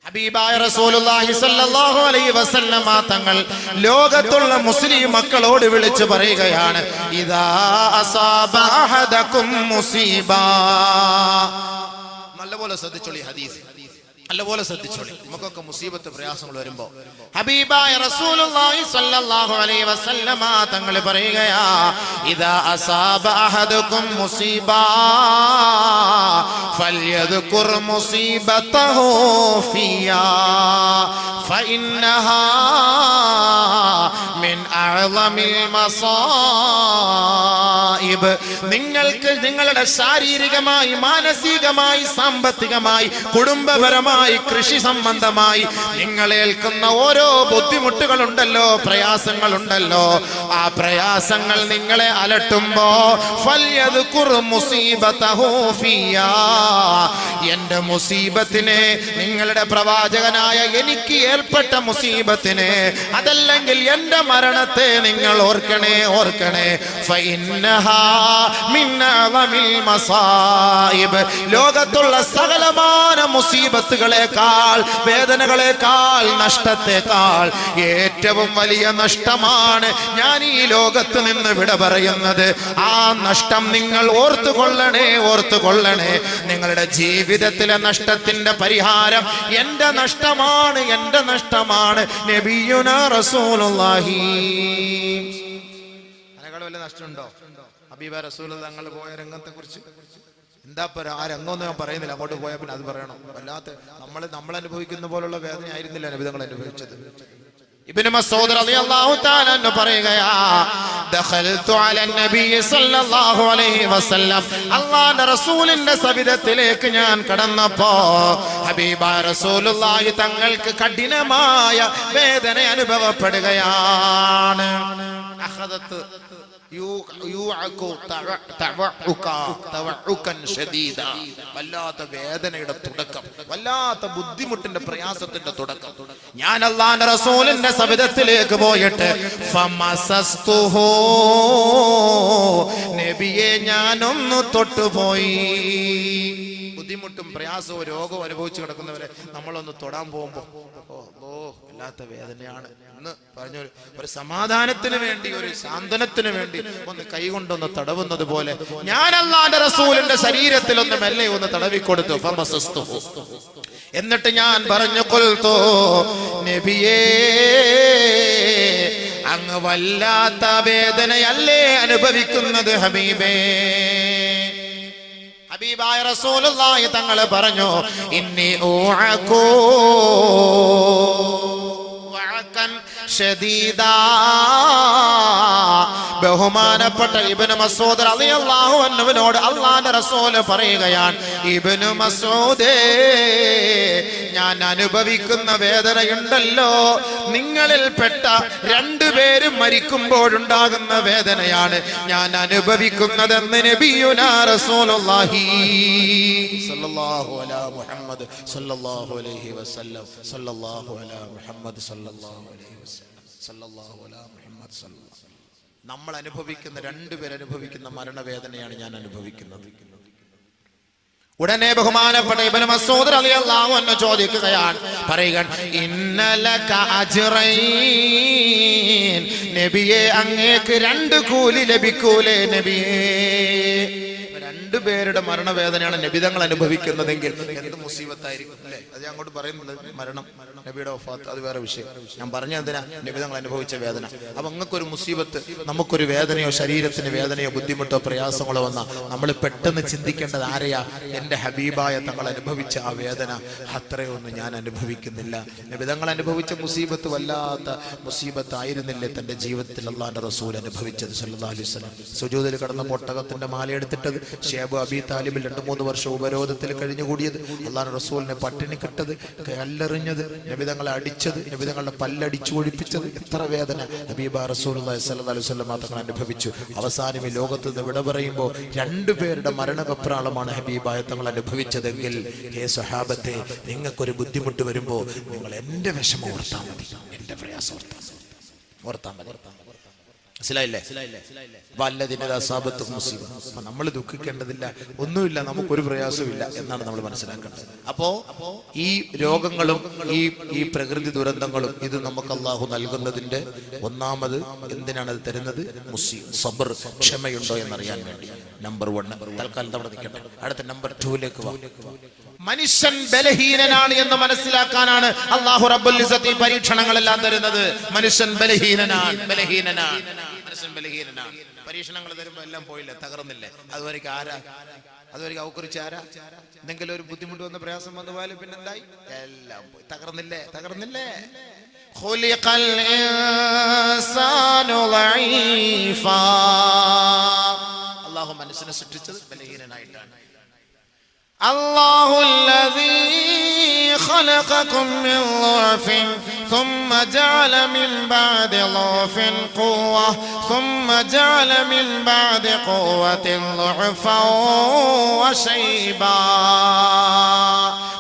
ഹബീബായ റസൂലുള്ളാഹി സ്വല്ലല്ലാഹു അലൈഹി വസല്ലമ തങ്ങൾ ലോകത്തുള്ള മുസ്ലിം മക്കളോട് വിളിച്ചു പറയുകയാണ്, ഇദാ അസാബ അഹദകും മുസീബ. നല്ലപോലെ ശ്രദ്ധിച്ചോളി ഹദീസ്, നല്ലപോലെ ശ്രദ്ധിച്ചോളി. നമുക്കൊക്കെ മുസീബത്ത് പ്രയാസങ്ങൾ വരുമ്പോ ഹബീബായ റസൂലുള്ളാഹി സ്വല്ലല്ലാഹു അലൈഹി വസല്ലമ തങ്ങൾ പറയുകയാ, ഇദാ അസാബ അഹദകും മുസീബ ഫൽയദ്കുർ മുസീബതഹു ഫിയാ ഫഇന്നഹാ മിൻ അഅ്ളമിൽ മസായിബ്. നിങ്ങൾക്ക് നിങ്ങളുടെ ശാരീരികമായി, മാനസികമായി, സാമ്പത്തികമായി, കുടുംബപരമായി, കൃഷി സംബന്ധമായി നിങ്ങളേൽക്കുന്ന ഓരോ ബുദ്ധിമുട്ടുകളുണ്ടല്ലോ, പ്രയാസങ്ങളുണ്ടല്ലോ, ആ പ്രയാസങ്ങൾ നിങ്ങളെ അലട്ടുമ്പോ ഫൽയദ്കുർ മുസീബതഹു ഫിയാ, എന്റെ മുസീബത്തിനെ, നിങ്ങളുടെ പ്രവാചകനായ എനിക്ക് ഏൽപ്പെട്ട മുസീബത്തിനെ, അതല്ലെങ്കിൽ എന്റെ മരണത്തെ നിങ്ങൾ ഓർക്കണേ, ഓർക്കണേ. ഫഇന്നഹാ മിൻ അഅ്ളമിൽ മസായിബ്. ലോകത്തുള്ള സകലമാന മുസീബത്തുകളെക്കാൾ, വേദനകളെക്കാൾ, നഷ്ടത്തെക്കാൾ ഏറ്റവും വലിയ നഷ്ടമാണ് ഞാൻ ഈ ലോകത്ത് നിന്ന് വിട പറയുന്നത്. ആ നഷ്ടം നിങ്ങൾ ഓർത്തുകൊള്ളണേ, ഓർത്തുകൊള്ളണേ. നിങ്ങളുടെ ജീവിതത്തിലെ നഷ്ടത്തിന്റെ പരിഹാരം എന്റെ നഷ്ടമാണ്, എന്റെ നഷ്ടമാണ്. നബിയുനാ റസൂലുള്ളാഹി. അതിനേക്കാൾ വലിയ നഷ്ടമുണ്ടോ? ഹബീബ റസൂൽ തങ്ങൾ പോയ രംഗത്തെ കുറിച്ച് എന്താ ആ രംഗമൊന്നും ഞാൻ പറയുന്നില്ല, അങ്ങോട്ട് പോയാൽ പിന്നെ അത് പറയണം. വല്ലാത്ത നമ്മൾ അനുഭവിക്കുന്ന പോലുള്ള വേദന ആയിരുന്നില്ല നബി തങ്ങൾ അനുഭവിച്ചത്. ഇബ്നു മസ്ഊദ് റളിയല്ലാഹു തആല അൻഹു പറയുകയാ, ദഖൽതു അലൻ നബി സല്ലല്ലാഹു അലൈഹി വസല്ലം, അല്ലാഹുവിന്റെ റസൂലിന്റെ സവിധത്തിലേക്ക് ഞാൻ കടന്നപ്പോ ഹബീബായ റസൂലുള്ളാഹി തങ്ങൾക്ക് കഠിനമായ വേദന അനുഭവപ്പെടുകയാണ്. അഖദത്ത് വല്ലാത്ത വേദനയുടെ തുടക്കം, വല്ലാത്ത ബുദ്ധിമുട്ടിന്റെ പ്രയാസത്തിന്റെ തുടക്കം. ഞാൻ അല്ലാഹുവിന്റെ റസൂലിന്റെ സവിധത്തിലേക്ക് പോയിട്ട് ഫമസസ്തുഹു, നബിയെ ഞാനൊന്ന് തൊട്ടുപോയി. ബുദ്ധിമുട്ടും പ്രയാസവും രോഗവും അനുഭവിച്ചു കിടക്കുന്നവരെ നമ്മളൊന്ന് തൊടാൻ പോകുമ്പോ വല്ലാത്ത വേദനയാണ് എന്ന് പറഞ്ഞു. ഒരു സമാധാനത്തിന് വേണ്ടി, ഒരു സാന്ത്വനത്തിന് വേണ്ടി ഒന്ന് കൈകൊണ്ടൊന്ന് തടവുന്നത് പോലെ ഞാൻ അല്ലാഹുവിന്റെ റസൂലിന്റെ ശരീരത്തിൽ ഒന്ന് മെല്ലെ ഒന്ന് തടവിക്കൊടുത്തു. ഫമസസ്തുഹു, എന്നിട്ട് ഞാൻ പറഞ്ഞു, ഖുൽതു, നബിയേ അങ്ങ് വല്ലാത്ത വേദനയല്ലേ അനുഭവിക്കുന്നത് ഹബീബേ? ഹബീബായ റസൂലുള്ളാഹി തങ്ങൾ പറഞ്ഞു, ഇന്നി ഊഅകൂ വഅകൻ ശദീദാ. ബഹുമാനപ്പെട്ട ഇബ്നു മസ്ഊദ് റളിയല്ലാഹു അൻഹുവിനോട് അല്ലാഹുവിന്റെ റസൂൽ പറയുകയാണ്, ഇബ്നു മസ്ഊദേ, ഞാൻ അനുഭവിക്കുന്ന വേദനയുണ്ടല്ലോ, നിങ്ങളിൽപ്പെട്ട രണ്ടുപേരും മരിക്കുമ്പോഴുണ്ടാകുന്ന വേദനയാണ് ഞാൻ അനുഭവിക്കുന്നതെന്ന് നബിയുനാ റസൂലുള്ളാഹി സ്വല്ലല്ലാഹു അലാ മുഹമ്മദ് സ്വല്ലല്ലാഹു അലൈഹി വസല്ലം സ്വല്ലല്ലാഹു അലാ മുഹമ്മദ് സ്വല്ലല്ലാഹു അലൈഹി വസല്ലം സ്വല്ലല്ലാഹു അലാ മുഹമ്മദ് സ്വല്ലല്ലാഹു. നമ്മൾ അനുഭവിക്കുന്ന, രണ്ടുപേരനുഭവിക്കുന്ന മരണവേദനയാണ് ഞാൻ അനുഭവിക്കുന്നത്. ഉടനെ ബഹുമാനപ്പെട്ട ഇബ്നു മസ്ഊദ് റളിയല്ലാഹു അൻഹു ചോദിക്കുകയാണ്, പറയുകയാണ്, ഇന്നലക അജ്റൈൻ, നബിയെ അങ്ങേക്ക് രണ്ട് കൂലി ലഭിക്കൂലേ നബിയേ? രണ്ടുപേരുടെ മരണവേദനയാണ് നബിതങ്ങൾ അനുഭവിക്കുന്നതെങ്കിൽ എന്ത് മുസീബത്തായിരിക്കും അല്ലേ? അത് ഞാൻ അങ്ങോട്ട് പറയുന്നത് മരണം, നബിയുടെ വഫാത്ത്, അത് വേറെ വിഷയം. ഞാൻ പറഞ്ഞതിനാ നബിതങ്ങൾ അനുഭവിച്ച വേദന. അപ്പൊ അങ്ങക്കൊരു മുസീബത്ത്, നമുക്കൊരു വേദനയോ ശരീരത്തിന് വേദനയോ ബുദ്ധിമുട്ടോ പ്രയാസങ്ങളോ വന്നാൽ നമ്മൾ പെട്ടെന്ന് ചിന്തിക്കേണ്ടത് ആരെയാ? എന്റെ ഹബീബായ തങ്ങൾ അനുഭവിച്ച ആ വേദന അത്രയൊന്നും ഞാൻ അനുഭവിക്കുന്നില്ല. നബിതങ്ങൾ അനുഭവിച്ച മുസീബത്ത് വല്ലാത്ത മുസീബത്തായിരുന്നില്ലേ തന്റെ ജീവിതത്തിൽ അല്ലാഹുവിന്റെ റസൂൽ അനുഭവിച്ചത് സല്ലല്ലാഹു അലൈഹി വസല്ലം? സുജൂദിൽ കിടന്ന ഒട്ടകത്തിന്റെ മാലയെടുത്തിട്ടത്, ഷേബ് അബി താലിബിൽ 2-3 വർഷം ഉപരോധത്തിൽ കഴിഞ്ഞുകൂടിയത്, അല്ലാഹുവിന്റെ റസൂലിനെ പട്ടിണി കിട്ടത്, കല്ലെറിഞ്ഞത്, നബിതങ്ങളെ അടിച്ചത്, നബിതങ്ങളുടെ പല്ലടിച്ചു ഒഴിപ്പിച്ചത്, എത്ര വേദന ഹബീബ റസൂലുള്ളാഹി സ്വല്ലല്ലാഹു അലൈഹി വസല്ലം തങ്ങൾ അനുഭവിച്ചു. അവസാനം ഈ ലോകത്ത് നിന്ന് വിട പറയുമ്പോൾ രണ്ടുപേരുടെ മരണവെപ്രാളമാണ് ഹബീബായ തങ്ങൾ അനുഭവിച്ചതെങ്കിൽ, ഹേ സ്വഹാബത്തെ, നിങ്ങൾക്കൊരു ബുദ്ധിമുട്ട് വരുമ്പോൾ നിങ്ങൾ എന്റെ വിഷമം ഓർത്താൽ മതി, എന്റെ പ്രയാസം ഓർത്താൽ മതി. മനസ്സിലായില്ലേ? അപ്പൊ നമ്മൾ ദുഃഖിക്കേണ്ടതില്ല, ഒന്നുമില്ല, നമുക്കൊരു പ്രയാസമില്ല എന്നാണ് നമ്മൾ മനസ്സിലാക്കേണ്ടത്. അപ്പോ ഈ രോഗങ്ങളും ഈ പ്രകൃതി ദുരന്തങ്ങളും ഇത് നമുക്ക് അള്ളാഹു നൽകുന്നതിന്റെ ഒന്നാമത് എന്തിനാണ് അത് തരുന്നത്? സബർ, ക്ഷമയുണ്ടോ എന്നറിയാൻ വേണ്ടി. നമ്പർ 1 തൽക്കാലം അവിടെ നിൽക്കട്ടെ. അടുത്ത നമ്പർ 2ലേക്ക് വാ. മനുഷ്യൻ ബലഹീനനാണ് എന്ന് മനസ്സിലാക്കാനാണ് അല്ലാഹു റബ്ബുൽ ഇസ്സത്ത് ഈ പരീക്ഷണങ്ങളെല്ലാം തരുന്നത്. മനുഷ്യൻ ബലഹീനനാണ്. പരീക്ഷണങ്ങൾ തരുമ്പോ എല്ലാം പോയില്ലേ, തകർന്നില്ലേ? അതുവരെയ്ക്ക് അവക്കുറിച്ച് ആരാ? എന്തെങ്കിലും ഒരു ബുദ്ധിമുട്ട് വന്ന പ്രയാസം വന്നു പോയാലും പിന്നെന്തായി? എല്ലാം പോയി. തകർന്നില്ലേ? ഖുലിഖൽ ഇൻസാനു ളഈഫാ. അല്ലാഹു മനുഷ്യനെ സൃഷ്ടിച്ചത് ബലഹീനനായിട്ടാണ്. അല്ലാഹു അല്ലദീ ഖലഖകും മിൻ ളഅഫിൻ ثم جعل من بعد ضعف قوة ثم جعل من بعد قوة ضعفا وشيبا.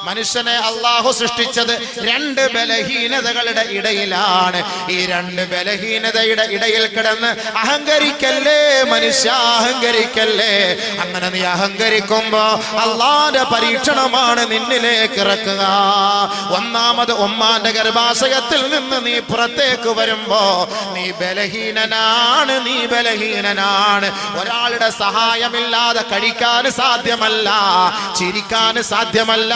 മനുഷ്യനെ അല്ലാഹു സൃഷ്ടിച്ചത് 2 ബലഹീനതകളുടെ ഇടയിലാണ്. ഈ 2 ബലഹീനതയുടെ ഇടയിൽ കിടന്ന് അഹങ്കരിക്കല്ലേ മനുഷ്യ, അഹങ്കരിക്കല്ലേ. അങ്ങനെ നീ അഹങ്കരിക്കുമ്പോ അല്ലാഹുവിന്റെ പരീക്ഷണമാണ് നിന്നിലേക്ക് ഇറക്കുക. ഒന്നാമത് ഉമ്മാന്റെ ഗർഭാശയത്തിൽ നിന്ന് നീ പുറത്തേക്ക് വരുമ്പോ നീ ബലഹീനനാണ്. ഒരാളുടെ സഹായമില്ലാതെ കഴിക്കാൻ സാധ്യമല്ല, ചിരിക്കാൻ സാധ്യമല്ല,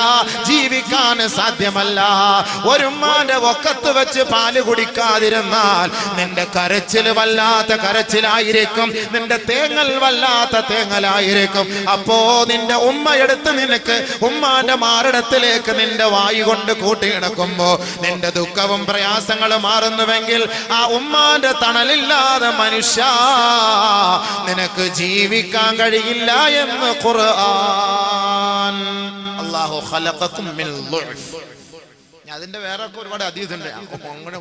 ജീവിക്കാൻ സാധ്യമല്ല. ഒരു ഉമ്മാന്റെ ഒക്കത്ത് വെച്ച് പാല് കുടിക്കാതിരുന്നാൽ നിന്റെ കരച്ചിൽ വല്ലാത്ത കരച്ചിലായിരിക്കും, നിന്റെ തേങ്ങൽ വല്ലാത്ത തേങ്ങലായിരിക്കും. അപ്പോ നിന്റെ ഉമ്മയെടുത്ത് നിനക്ക് ഉമ്മാന്റെ മാറിടത്തിലേക്ക് നിന്റെ വായു കൊണ്ട് കൂട്ടിയിണക്കുമ്പോ നിന്റെ ദുഃഖവും പ്രയാസങ്ങളും മാറുന്നുവെങ്കിൽ ആ ഉമ്മാന്റെ തണലില്ലാതെ മനുഷ്യ നിനക്ക് ജീവിക്കാൻ കഴിയില്ല എന്ന് ഖുർആൻ. അല്ലാഹു ഖലഖകും മിൻ ളുഅഫ്. അതിന്റെ വേറെ ഒരുപാട് അതീതുണ്ട്. അങ്ങനെ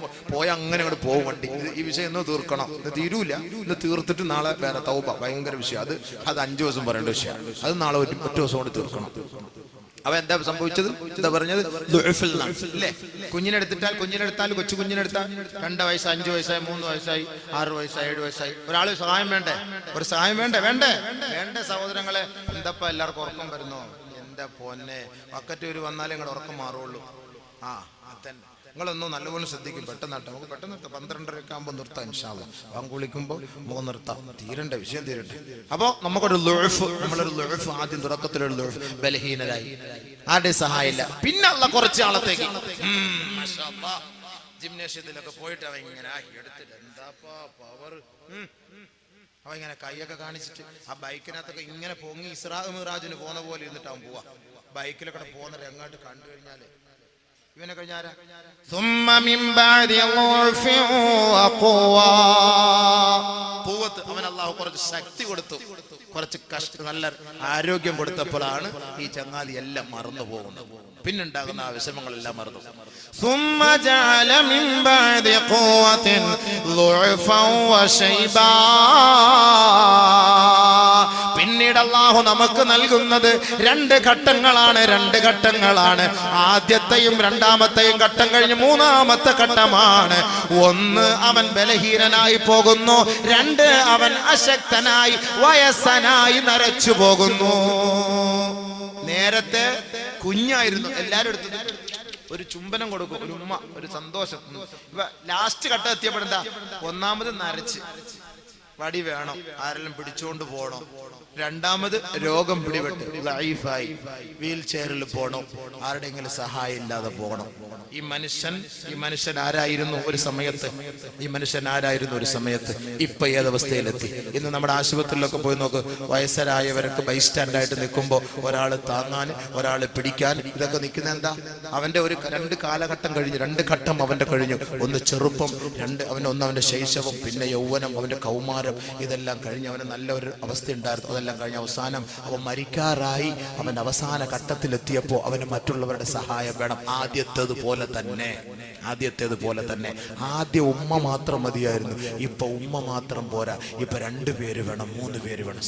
അങ്ങോട്ട് പോകും വണ്ടി. ഈ വിഷയം ഇന്ന് തീർക്കണം, ഇത് തീരൂല. ഇന്ന് തീർത്തിട്ട് നാളെ വേറെ തൗബ, ഭയങ്കര വിഷയം. അത് 5 ദിവസം പറയേണ്ട വിഷയം. അത് നാളെ ഒറ്റ ദിവസം കൊണ്ട് തീർക്കണം. അവ എന്താ സംഭവിച്ചത്? എന്താ പറഞ്ഞത്? അല്ലേ? കുഞ്ഞിനെടുത്താൽ കൊച്ചു കുഞ്ഞിനെടുത്താൽ 2 വയസ്സ്, 5 വയസ്സായി, 3 വയസ്സായി, 6 വയസ്സായി, 7 വയസ്സായി. ഒരാള് സഹായം വേണ്ടേ? ഒരു സഹായം വേണ്ടേ സഹോദരങ്ങളെ? എന്തപ്പ എല്ലാവർക്കും ഉറക്കം വരുന്നോ? എന്താ പൊന്നെ, പക്കറ്റൂര് വന്നാലേ നിങ്ങളുടെ ഉറക്കം മാറുള്ളൂ. അതന്നെ. നിങ്ങളൊന്നും നല്ലപോലെ ശ്രദ്ധിക്കും. പെട്ടെന്ന് 12:30 ആകുമ്പോൾ നിർത്താം ഇൻഷാ അല്ലാഹ്. വാങ്ങ് കുളിക്കുമ്പോൾ നമുക്ക് നിർത്താം. വിഷയം തീരട്ടെ. അപ്പൊ നമുക്കൊരു നമ്മളൊരു ളുഅഫ്, ആദ്യം തുടക്കത്തിലൊരു ളുഅഫ്, ബലഹീനരായി, ആരുടെ സഹായമില്ല. പിന്നെ അല്ലാഹ് കുറച്ച് ആളത്തേക്ക് മാഷാ അല്ലാഹ് ജിംനേഷ്യത്തിലൊക്കെ പോയിട്ട് അവ ഇങ്ങനെ എടുത്തിട്ട് എന്താപ്പാ പവർ, അവ ഇങ്ങനെ കൈയൊക്കെ കാണിച്ചിട്ട് ആ ബൈക്കിനകത്തൊക്കെ ഇങ്ങനെ പൊങ്ങി ഇസ്രാ മിറാജിന് പോകുന്ന പോലെ ഇരുന്നിട്ട് അവൻ പോവാ. ബൈക്കിലൊക്കെ പോകുന്നത് എങ്ങോട്ട് കണ്ടു കഴിഞ്ഞാല് ഇവനെ കഴിഞ്ഞാരാ? അവൻ അല്ലാഹു കുറച്ച് ശക്തി കൊടുത്തു, കുറച്ച് നല്ല ആരോഗ്യം കൊടുത്തപ്പോഴാണ് ഈ ചങ്ങാതി എല്ലാം മറന്നു പോകുന്നത്. പിന്നുണ്ടാകുന്ന ആ വിഷമങ്ങളെല്ലാം മറന്നു. പിന്നീട് അല്ലാഹു നമുക്ക് നൽകുന്നത് 2 ഘട്ടങ്ങളാണ്. ആദ്യത്തെയും രണ്ടാമത്തെയും ഘട്ടം കഴിഞ്ഞ് 3ാമത്തെ ഘട്ടമാണ്. 1 അവൻ ബലഹീനനായി പോകുന്നു, 2 അവൻ അശക്തനായി വയസ്സനായി നരച്ചു പോകുന്നു. നേരത്തെ കുഞ്ഞായിരുന്നു, എല്ലാരും എടുത്തു ഒരു ചുംബനം കൊടുക്കും, ഒരു ഉമ്മ, ഒരു സന്തോഷം. ലാസ്റ്റ് ഘട്ടം എത്തിയപ്പോഴെന്താ? 1ാമത് നരച്ച് വടി വേണം, ആരെല്ലാം പിടിച്ചോണ്ട് പോകണം. 2ാമത് രോഗം പിടിപെട്ട് ലൈഫായി വീൽ ചെയറിൽ പോകണം, ആരുടെയെങ്കിലും സഹായം ഇല്ലാതെ പോകണം. ഈ മനുഷ്യൻ ആരായിരുന്നു ഒരു സമയത്ത്? ഇപ്പൊ ഏതവസ്ഥയിലെത്തി? ഇന്ന് നമ്മുടെ ആശുപത്രിയിലൊക്കെ പോയി നോക്ക്, വയസ്സരായവർക്ക് ബൈസ്റ്റാൻഡായിട്ട് നിൽക്കുമ്പോൾ ഒരാൾ താങ്ങാൻ, ഒരാൾ പിടിക്കാൻ, ഇതൊക്കെ നിൽക്കുന്ന എന്താ? അവന്റെ 2 കാലഘട്ടം കഴിഞ്ഞു, 2 ഘട്ടം അവന്റെ കഴിഞ്ഞു. ഒന്ന് ചെറുപ്പം, അവന്റെ ശൈശവം, പിന്നെ യൗവനം, അവന്റെ കൗമാരം, ഇതെല്ലാം കഴിഞ്ഞ് അവന് നല്ലൊരു അവസ്ഥ ഉണ്ടായിരുന്നു. അതെല്ലാം കഴിഞ്ഞ് അവസാനം അവൻ മരിക്കാറായി. അവൻ അവസാന ഘട്ടത്തിലെത്തിയപ്പോൾ അവന് മറ്റുള്ളവരുടെ സഹായം വേണം. ആദ്യത്തേത് പോലെ തന്നെ ആദ്യം ഉമ്മ മാത്രം മതിയായിരുന്നു. ഇപ്പൊ ഉമ്മ മാത്രം പോരാ, ഇപ്പൊ 2 പേര് വേണം, 3 പേര് വേണം.